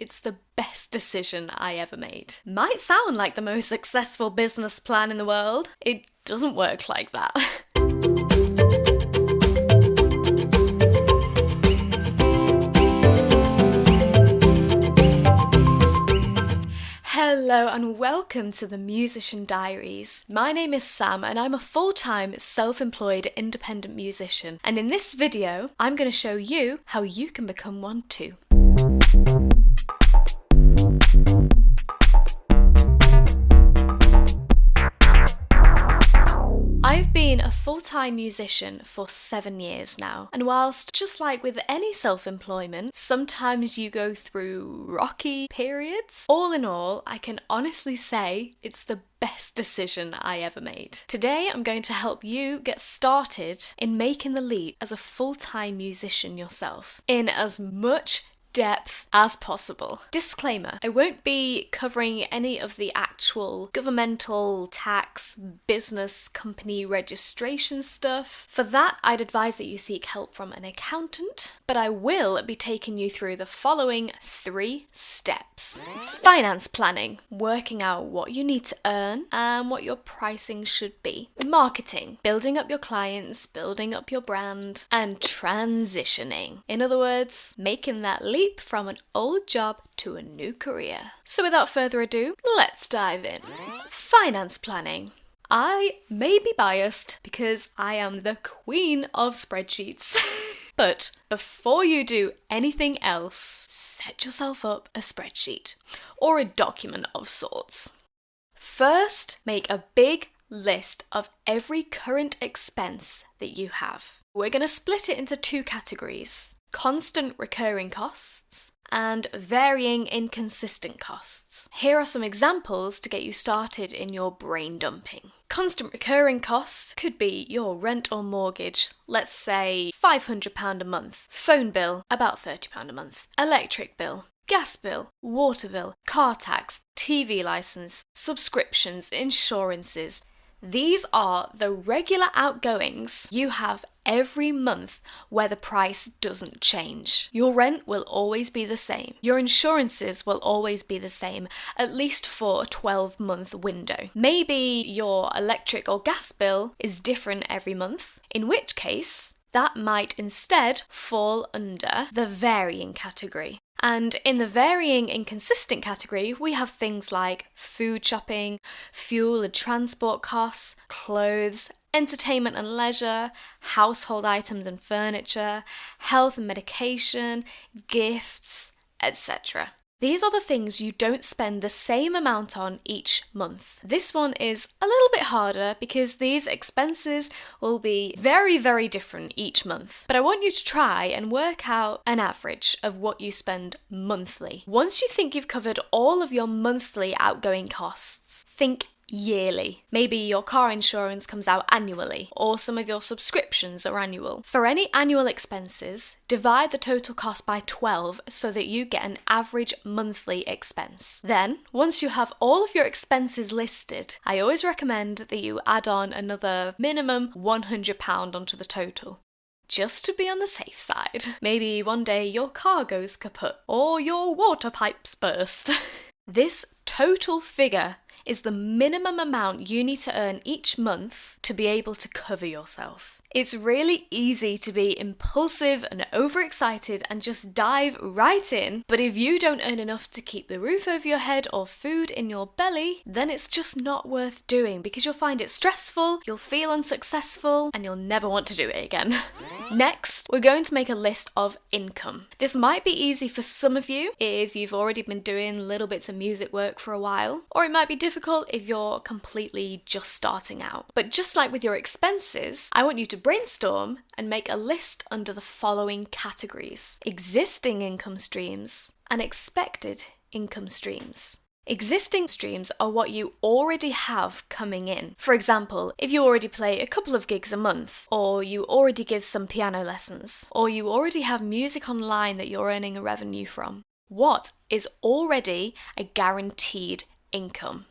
it's the best decision I ever made. Might sound like the most successful business plan in the world. It doesn't work like that. Hello and welcome to the Musician Diaries. My name is Sam and I'm a full-time self-employed independent musician, and in this video I'm going to show you how you can become one too. I've been a full-time musician for 7 years now, and whilst just like with any self-employment, sometimes you go through rocky periods, all in all, I can honestly say it's the best decision I ever made. Today I'm going to help you get started in making the leap as a full-time musician yourself, in as much depth as possible. Disclaimer, I won't be covering any of the actual governmental, tax, business, company registration stuff. For that, I'd advise that you seek help from an accountant, but I will be taking you through the following 3 steps. Finance planning, working out what you need to earn and what your pricing should be. Marketing, building up your clients, building up your brand, and transitioning. In other words, making that leap from an old job to a new career. So without further ado, let's dive in. Finance planning. I may be biased because I am the queen of spreadsheets. But before you do anything else, set yourself up a spreadsheet or a document of sorts. First, make a big list of every current expense that you have. We're going to split it into 2 categories: constant recurring costs and varying inconsistent costs. Here are some examples to get you started in your brain dumping. Constant recurring costs could be your rent or mortgage, let's say £500 a month, phone bill, about £30 a month, electric bill, gas bill, water bill, car tax, TV license, subscriptions, insurances. These are the regular outgoings you have every month where the price doesn't change. Your rent will always be the same. Your insurances will always be the same, at least for a 12-month window. Maybe your electric or gas bill is different every month, in which case that might instead fall under the varying category. And in the varying inconsistent category, we have things like food shopping, fuel and transport costs, clothes, entertainment and leisure, household items and furniture, health and medication, gifts, etc. These are the things you don't spend the same amount on each month. This one is a little bit harder because these expenses will be very, very different each month. But I want you to try and work out an average of what you spend monthly. Once you think you've covered all of your monthly outgoing costs, think yearly. Maybe your car insurance comes out annually, or some of your subscriptions are annual. For any annual expenses, divide the total cost by 12 so that you get an average monthly expense. Then, once you have all of your expenses listed, I always recommend that you add on another minimum £100 onto the total, just to be on the safe side. Maybe one day your car goes kaput or your water pipes burst. This total figure is the minimum amount you need to earn each month to be able to cover yourself. It's really easy to be impulsive and overexcited and just dive right in, but if you don't earn enough to keep the roof over your head or food in your belly, then it's just not worth doing because you'll find it stressful, you'll feel unsuccessful, and you'll never want to do it again. Next, we're going to make a list of income. This might be easy for some of you if you've already been doing little bits of music work for a while, or it might be difficult if you're completely just starting out. But just like with your expenses, I want you to brainstorm and make a list under the following categories: existing income streams and expected income streams. Existing streams are what you already have coming in. For example, if you already play a couple of gigs a month, or you already give some piano lessons, or you already have music online that you're earning a revenue from. What is already a guaranteed income?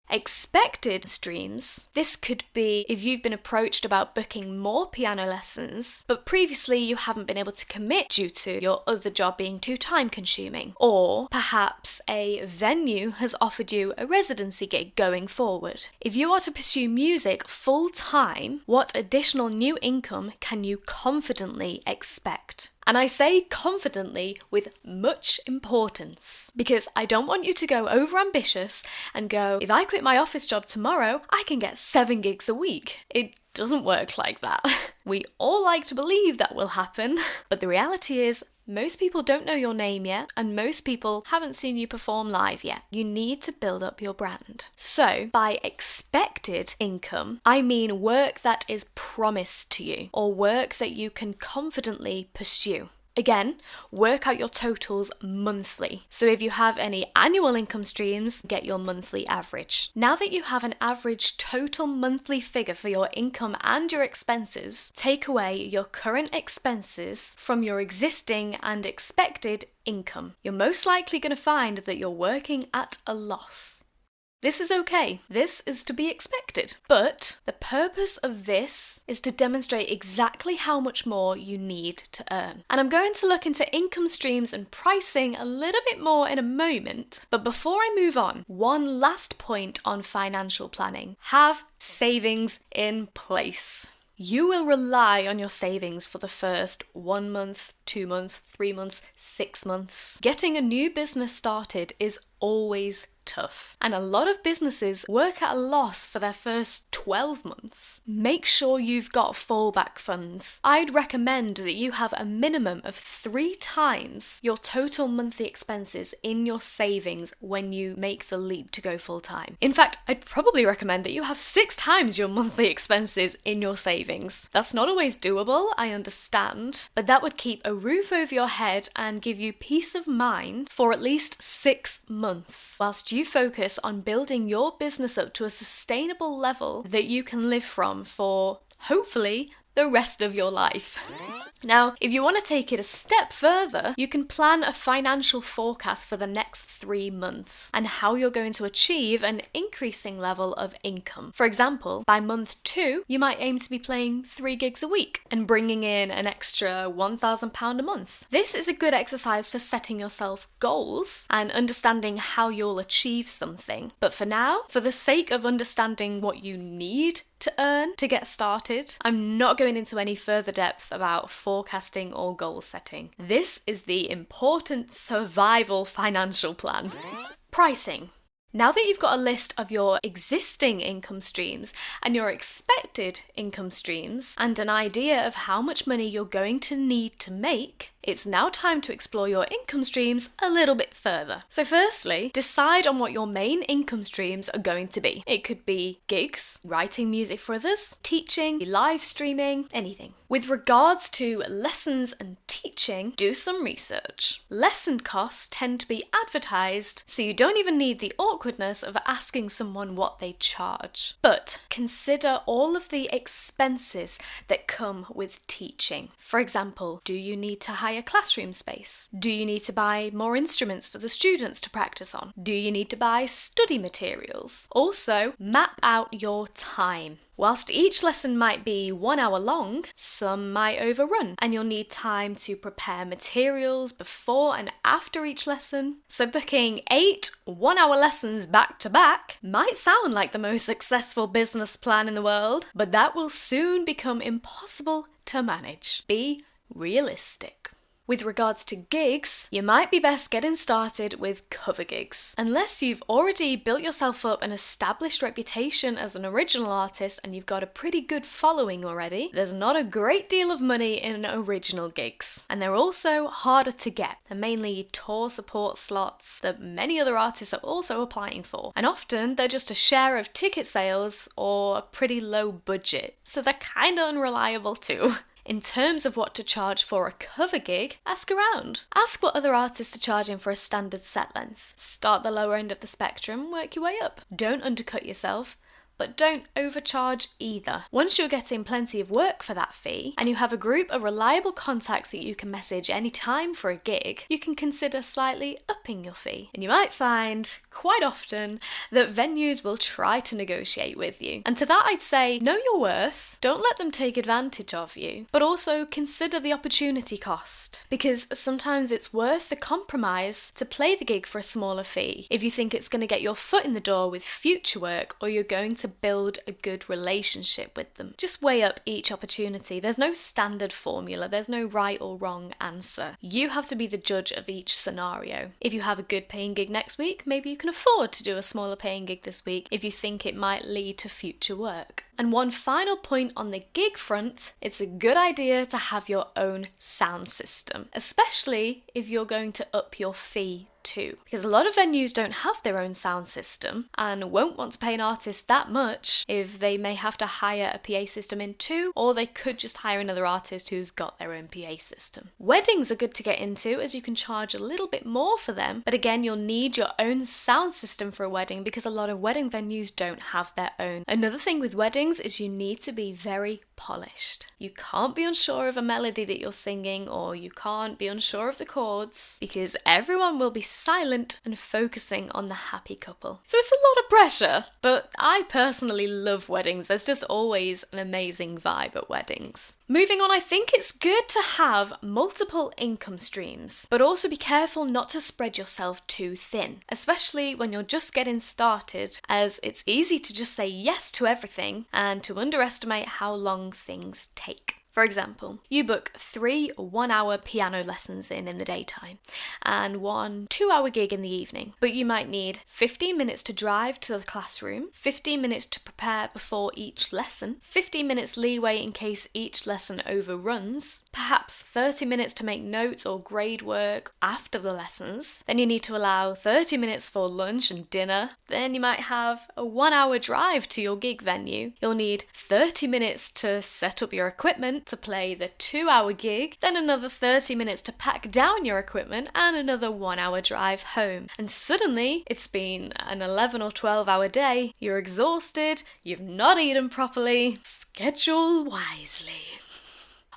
Expected streams. This could be if you've been approached about booking more piano lessons, but previously you haven't been able to commit due to your other job being too time consuming. Or perhaps a venue has offered you a residency gig going forward. If you are to pursue music full time, what additional new income can you confidently expect? And I say confidently with much importance, because I don't want you to go over ambitious and go, if I quit my office job tomorrow, I can get 7 gigs a week. It doesn't work like that. We all like to believe that will happen, but the reality is most people don't know your name yet, and most people haven't seen you perform live yet. You need to build up your brand. So, by expected income, I mean work that is promised to you, or work that you can confidently pursue. Again, work out your totals monthly. So if you have any annual income streams, get your monthly average. Now that you have an average total monthly figure for your income and your expenses, take away your current expenses from your existing and expected income. You're most likely going to find that you're working at a loss. This is okay. This is to be expected. But the purpose of this is to demonstrate exactly how much more you need to earn. And I'm going to look into income streams and pricing a little bit more in a moment. But before I move on, one last point on financial planning. Have savings in place. You will rely on your savings for the first 1 month, 2 months, 3 months, 6 months. Getting a new business started is always tough. And a lot of businesses work at a loss for their first 12 months. Make sure you've got fallback funds. I'd recommend that you have a minimum of 3 times your total monthly expenses in your savings when you make the leap to go full time. In fact, I'd probably recommend that you have 6 times your monthly expenses in your savings. That's not always doable, I understand, but that would keep a roof over your head and give you peace of mind for at least 6 months, whilst you focus on building your business up to a sustainable level that you can live from for, hopefully, the rest of your life. Now, if you want to take it a step further, you can plan a financial forecast for the next 3 months and how you're going to achieve an increasing level of income. For example, by month 2, you might aim to be playing 3 gigs a week and bringing in an extra £1,000 a month. This is a good exercise for setting yourself goals and understanding how you'll achieve something. But for now, for the sake of understanding what you need to earn to get started, I'm not going into any further depth about forecasting or goal setting. This is the important survival financial plan. Pricing. Now that you've got a list of your existing income streams and your expected income streams and an idea of how much money you're going to need to make, it's now time to explore your income streams a little bit further. So firstly, decide on what your main income streams are going to be. It could be gigs, writing music for others, teaching, live streaming, anything. With regards to lessons and teaching, do some research. Lesson costs tend to be advertised, so you don't even need the awkwardness of asking someone what they charge. But consider all of the expenses that come with teaching. For example, do you need to hire classroom space? Do you need to buy more instruments for the students to practice on? Do you need to buy study materials? Also, map out your time. Whilst each lesson might be 1 hour long, some might overrun, and you'll need time to prepare materials before and after each lesson. So booking 8 1-hour lessons back to back might sound like the most successful business plan in the world, but that will soon become impossible to manage. Be realistic. With regards to gigs, you might be best getting started with cover gigs. Unless you've already built yourself up an established reputation as an original artist and you've got a pretty good following already, there's not a great deal of money in original gigs. And they're also harder to get. They're mainly tour support slots that many other artists are also applying for. And often they're just a share of ticket sales or a pretty low budget. So they're kinda unreliable too. In terms of what to charge for a cover gig, ask around. Ask what other artists are charging for a standard set length. Start the lower end of the spectrum, work your way up. Don't undercut yourself. but don't overcharge either. Once you're getting plenty of work for that fee, and you have a group of reliable contacts that you can message anytime for a gig, you can consider slightly upping your fee. And you might find, quite often, that venues will try to negotiate with you. And to that I'd say, know your worth, don't let them take advantage of you, but also consider the opportunity cost. Because sometimes it's worth the compromise to play the gig for a smaller fee if you think it's going to get your foot in the door with future work, or you're going to build a good relationship with them. Just weigh up each opportunity. There's no standard formula, there's no right or wrong answer. You have to be the judge of each scenario. If you have a good paying gig next week, maybe you can afford to do a smaller paying gig this week if you think it might lead to future work. And one final point on the gig front, it's a good idea to have your own sound system, especially if you're going to up your fee too. Because a lot of venues don't have their own sound system and won't want to pay an artist that much if they may have to hire a PA system in too, or they could just hire another artist who's got their own PA system. Weddings are good to get into as you can charge a little bit more for them, but again, you'll need your own sound system for a wedding because a lot of wedding venues don't have their own. Another thing with weddings is you need to be very polished. You can't be unsure of a melody that you're singing, or you can't be unsure of the chords, because everyone will be silent and focusing on the happy couple. So it's a lot of pressure, but I personally love weddings. There's just always an amazing vibe at weddings. Moving on, I think it's good to have multiple income streams, but also be careful not to spread yourself too thin, especially when you're just getting started, as it's easy to just say yes to everything and to underestimate how long things take. For example, you book 3 one-hour piano lessons in the daytime and 1 2-hour gig in the evening, but you might need 15 minutes to drive to the classroom, 15 minutes to prepare before each lesson, 15 minutes leeway in case each lesson overruns, perhaps 30 minutes to make notes or grade work after the lessons, then you need to allow 30 minutes for lunch and dinner, then you might have a 1-hour drive to your gig venue, you'll need 30 minutes to set up your equipment, to play the 2-hour gig, then another 30 minutes to pack down your equipment, and another 1-hour drive home. And suddenly, it's been an 11 or 12-hour day, you're exhausted, you've not eaten properly. Schedule wisely.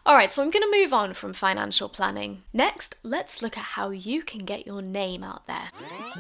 Alright, so I'm going to move on from financial planning. Next, let's look at how you can get your name out there.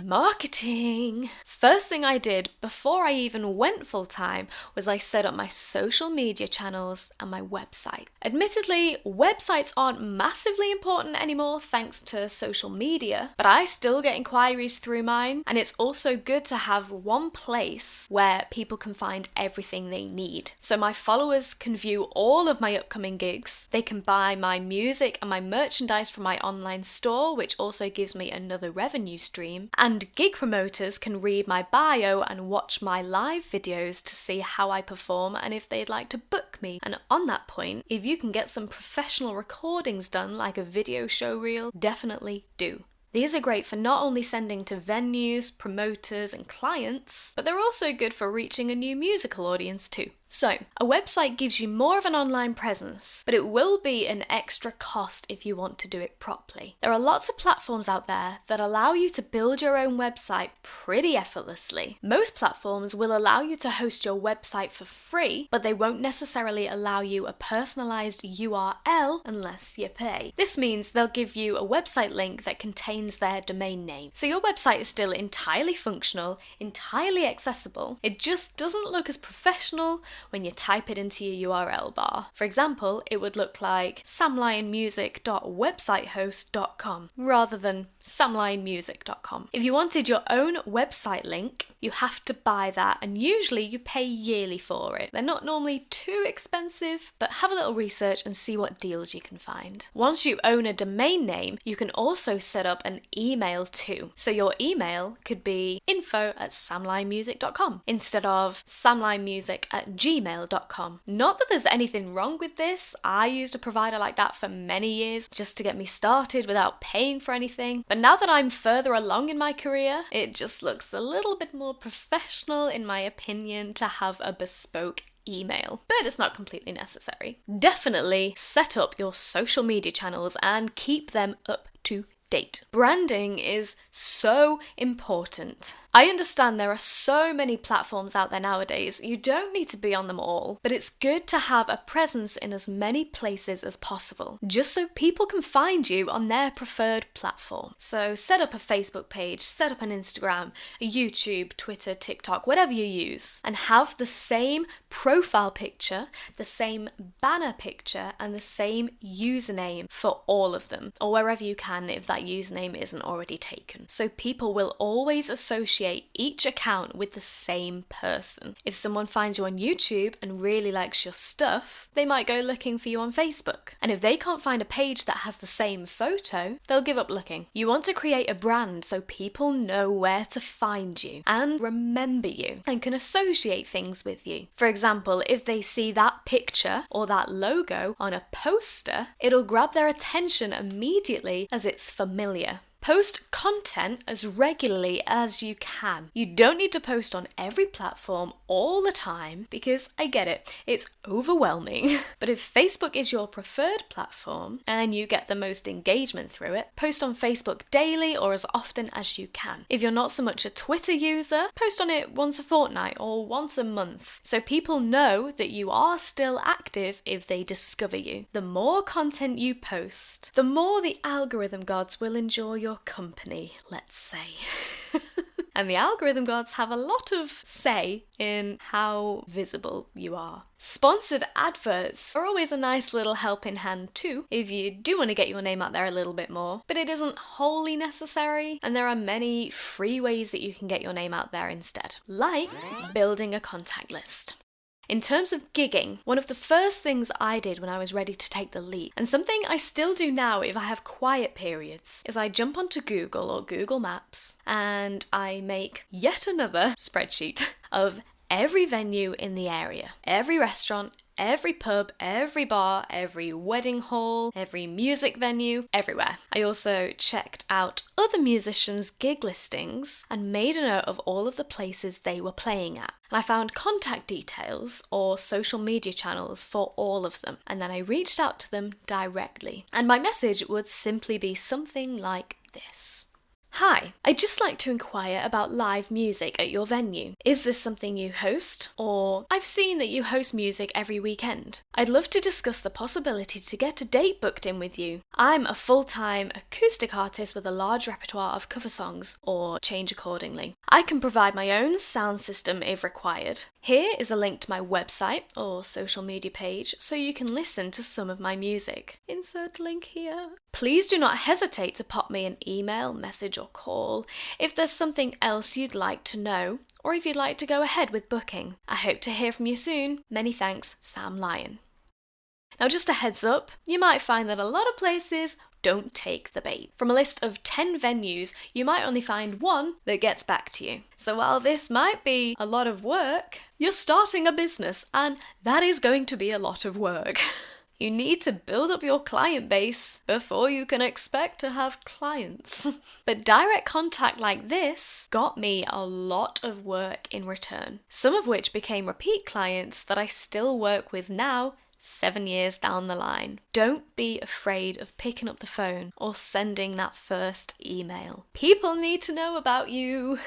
Marketing! First thing I did before I even went full-time was I set up my social media channels and my website. Admittedly, websites aren't massively important anymore thanks to social media, but I still get inquiries through mine, and it's also good to have one place where people can find everything they need. So my followers can view all of my upcoming gigs. They can buy my music and my merchandise from my online store, which also gives me another revenue stream. And gig promoters can read my bio and watch my live videos to see how I perform and if they'd like to book me. And on that point, if you can get some professional recordings done, like a video show reel, definitely do. These are great for not only sending to venues, promoters, and clients, but they're also good for reaching a new musical audience too. So, a website gives you more of an online presence, but it will be an extra cost if you want to do it properly. There are lots of platforms out there that allow you to build your own website pretty effortlessly. Most platforms will allow you to host your website for free, but they won't necessarily allow you a personalized URL unless you pay. This means they'll give you a website link that contains their domain name. So your website is still entirely functional, entirely accessible. It just doesn't look as professional when you type it into your URL bar. For example, it would look like samlionmusic.websitehost.com rather than samlionmusic.com. If you wanted your own website link, you have to buy that, and usually you pay yearly for it. They're not normally too expensive, but have a little research and see what deals you can find. Once you own a domain name, you can also set up an email too. So your email could be info@samlionmusic.com instead of samlionmusic@gmail.com. Not that there's anything wrong with this. I used a provider like that for many years just to get me started without paying for anything. But now that I'm further along in my career, it just looks a little bit more professional, in my opinion, to have a bespoke email, but it's not completely necessary. Definitely set up your social media channels and keep them up to date. Branding is So important. I understand there are so many platforms out there nowadays, you don't need to be on them all, but it's good to have a presence in as many places as possible, just so people can find you on their preferred platform. So set up a Facebook page, set up an Instagram, a YouTube, Twitter, TikTok, whatever you use, and have the same profile picture, the same banner picture, and the same username for all of them, or wherever you can if that username isn't already taken. So people will always associate each account with the same person. If someone finds you on YouTube and really likes your stuff, they might go looking for you on Facebook. And if they can't find a page that has the same photo, they'll give up looking. You want to create a brand so people know where to find you and remember you and can associate things with you. For example, if they see that picture or that logo on a poster, it'll grab their attention immediately as it's familiar. Post content as regularly as you can. You don't need to post on every platform all the time because I get it, it's overwhelming. But if Facebook is your preferred platform and you get the most engagement through it, post on Facebook daily or as often as you can. If you're not so much a Twitter user, post on it once a fortnight or once a month so people know that you are still active if they discover you. The more content you post, the more the algorithm gods will enjoy your company, let's say. And the algorithm gods have a lot of say in how visible you are. Sponsored adverts are always a nice little helping hand too, if you do want to get your name out there a little bit more, but it isn't wholly necessary, and there are many free ways that you can get your name out there instead, like building a contact list. In terms of gigging, one of the first things I did when I was ready to take the leap, and something I still do now if I have quiet periods, is I jump onto Google or Google Maps and I make yet another spreadsheet of every venue in the area, every restaurant, every pub, every bar, every wedding hall, every music venue, everywhere. I also checked out other musicians' gig listings and made a note of all of the places they were playing at. And I found contact details or social media channels for all of them. And then I reached out to them directly. And my message would simply be something like this. Hi, I'd just like to inquire about live music at your venue. Is this something you host? Or I've seen that you host music every weekend. I'd love to discuss the possibility to get a date booked in with you. I'm a full-time acoustic artist with a large repertoire of cover songs, or change accordingly. I can provide my own sound system if required. Here is a link to my website or social media page so you can listen to some of my music. Insert link here. Please do not hesitate to pop me an email, message or call if there's something else you'd like to know or if you'd like to go ahead with booking. I hope to hear from you soon. Many thanks, Sam Lyon. Now just a heads up, you might find that a lot of places don't take the bait. From a list of 10 venues, you might only find one that gets back to you. So while this might be a lot of work, you're starting a business and that is going to be a lot of work. You need to build up your client base before you can expect to have clients. But direct contact like this got me a lot of work in return, some of which became repeat clients that I still work with now, 7 years down the line. Don't be afraid of picking up the phone or sending that first email. People need to know about you.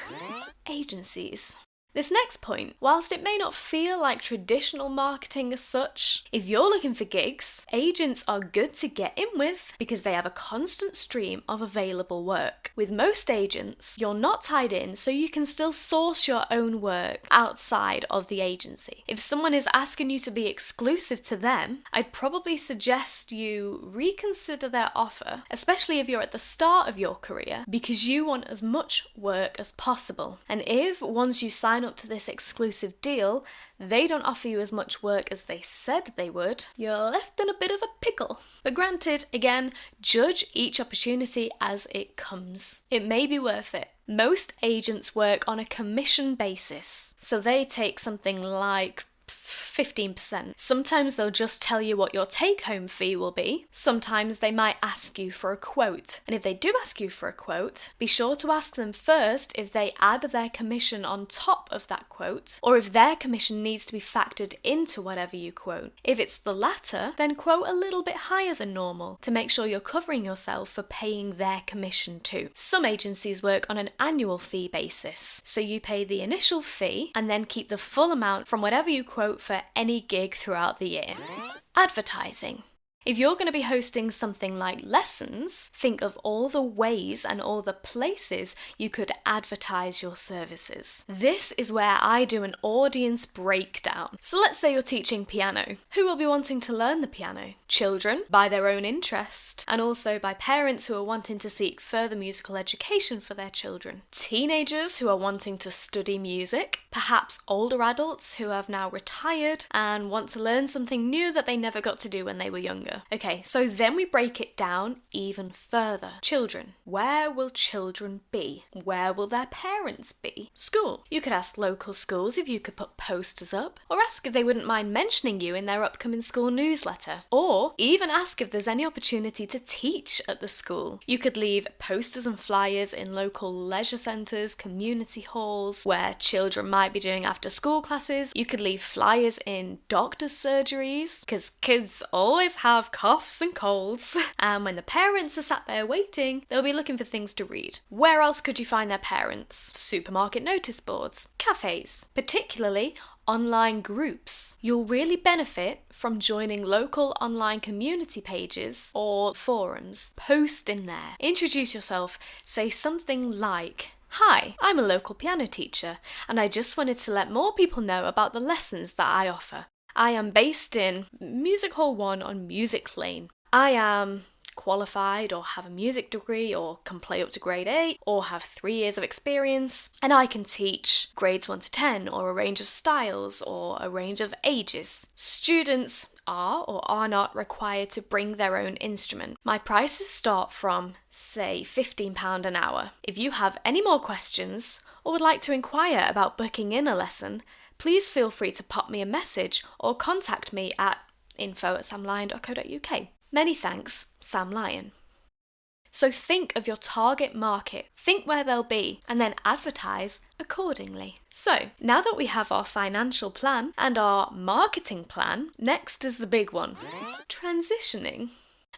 Agencies. This next point, whilst it may not feel like traditional marketing as such, if you're looking for gigs, agents are good to get in with because they have a constant stream of available work. With most agents, you're not tied in, so you can still source your own work outside of the agency. If someone is asking you to be exclusive to them, I'd probably suggest you reconsider their offer, especially if you're at the start of your career, because you want as much work as possible. And if once you sign up to this exclusive deal, they don't offer you as much work as they said they would, you're left in a bit of a pickle. But granted, again, judge each opportunity as it comes. It may be worth it. Most agents work on a commission basis, so they take something like 15%. Sometimes they'll just tell you what your take-home fee will be. Sometimes they might ask you for a quote. And if they do ask you for a quote, be sure to ask them first if they add their commission on top of that quote, or if their commission needs to be factored into whatever you quote. If it's the latter, then quote a little bit higher than normal to make sure you're covering yourself for paying their commission too. Some agencies work on an annual fee basis, so you pay the initial fee and then keep the full amount from whatever you quote for any gig throughout the year. Advertising. If you're going to be hosting something like lessons, think of all the ways and all the places you could advertise your services. This is where I do an audience breakdown. So let's say you're teaching piano. Who will be wanting to learn the piano? Children, by their own interest, and also by parents who are wanting to seek further musical education for their children. Teenagers who are wanting to study music, perhaps older adults who have now retired and want to learn something new that they never got to do when they were younger. Okay, so then we break it down even further. Children. Where will children be? Where will their parents be? School. You could ask local schools if you could put posters up, or ask if they wouldn't mind mentioning you in their upcoming school newsletter, or even ask if there's any opportunity to teach at the school. You could leave posters and flyers in local leisure centres, community halls, where children might be doing after school classes. You could leave flyers in doctors' surgeries, because kids always have coughs and colds, and when the parents are sat there waiting, they'll be looking for things to read. Where else could you find their parents? Supermarket notice boards, cafes, particularly online groups. You'll really benefit from joining local online community pages or forums. Post in there. Introduce yourself. Say something like, "Hi, I'm a local piano teacher, and I just wanted to let more people know about the lessons that I offer. I am based in Music Hall 1 on Music Lane. I am qualified or have a music degree or can play up to grade 8 or have 3 years of experience, and I can teach grades 1 to 10 or a range of styles or a range of ages. Students are or are not required to bring their own instrument. My prices start from, say, £15 an hour. If you have any more questions or would like to inquire about booking in a lesson, please feel free to pop me a message or contact me at info@samlyon.co.uk. Many thanks, Sam Lyon." So think of your target market, think where they'll be, and then advertise accordingly. So now that we have our financial plan and our marketing plan, next is the big one: transitioning.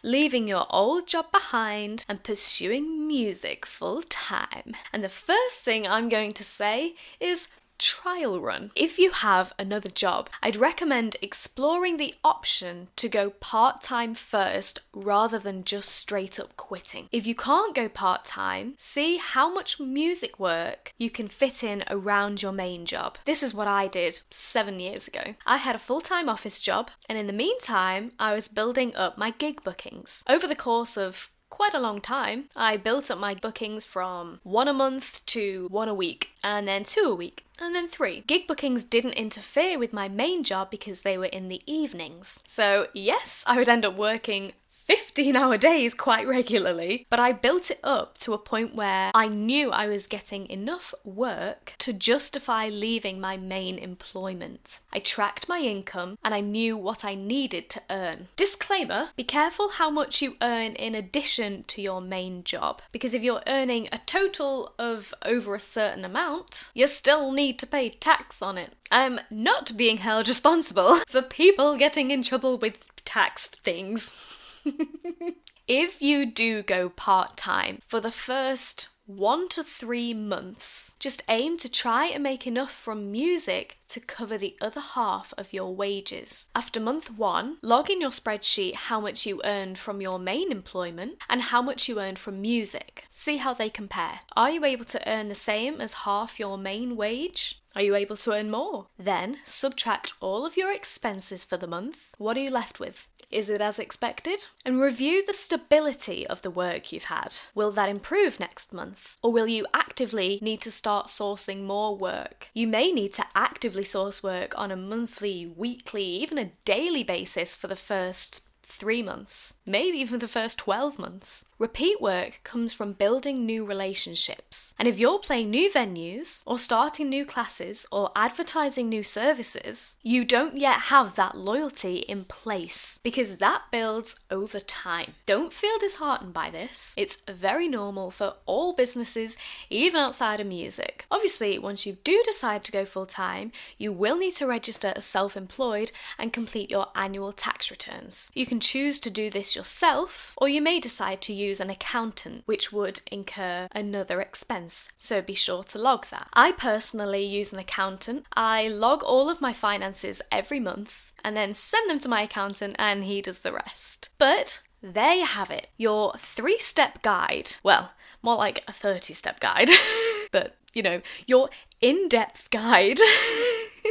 Leaving your old job behind and pursuing music full time. And the first thing I'm going to say is trial run. If you have another job, I'd recommend exploring the option to go part-time first rather than just straight up quitting. If you can't go part-time, see how much music work you can fit in around your main job. This is what I did 7 years ago. I had a full-time office job, and in the meantime, I was building up my gig bookings. Over the course of quite a long time, I built up my bookings from 1 a month to 1 a week, and then 2 a week, and then 3. Gig bookings didn't interfere with my main job because they were in the evenings. So yes, I would end up working 15-hour days quite regularly, but I built it up to a point where I knew I was getting enough work to justify leaving my main employment. I tracked my income and I knew what I needed to earn. Disclaimer, be careful how much you earn in addition to your main job, because if you're earning a total of over a certain amount, you still need to pay tax on it. I'm not being held responsible for people getting in trouble with tax things. If you do go part-time for the first 1 to 3 months, just aim to try and make enough from music to cover the other half of your wages. After month 1, log in your spreadsheet how much you earned from your main employment and how much you earned from music. See how they compare. Are you able to earn the same as half your main wage? Are you able to earn more? Then subtract all of your expenses for the month. What are you left with? Is it as expected? And review the stability of the work you've had. Will that improve next month? Or will you actively need to start sourcing more work? You may need to actively source work on a monthly, weekly, even a daily basis for the first 3 months, maybe even the first 12 months. Repeat work comes from building new relationships. And if you're playing new venues, or starting new classes, or advertising new services, you don't yet have that loyalty in place, because that builds over time. Don't feel disheartened by this. It's very normal for all businesses, even outside of music. Obviously, once you do decide to go full-time, you will need to register as self-employed and complete your annual tax returns. You can choose to do this yourself, or you may decide to use an accountant, which would incur another expense, so be sure to log that. I personally use an accountant. I log all of my finances every month and then send them to my accountant and he does the rest. But there you have it, your 3-step guide. Well, more like a 30-step guide, but your in-depth guide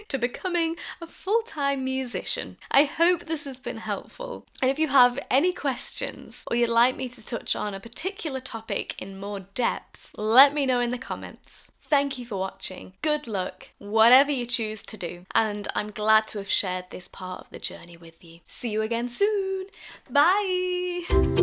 to becoming a full-time musician. I hope this has been helpful. And if you have any questions or you'd like me to touch on a particular topic in more depth, let me know in the comments. Thank you for watching. Good luck, whatever you choose to do. And I'm glad to have shared this part of the journey with you. See you again soon. Bye.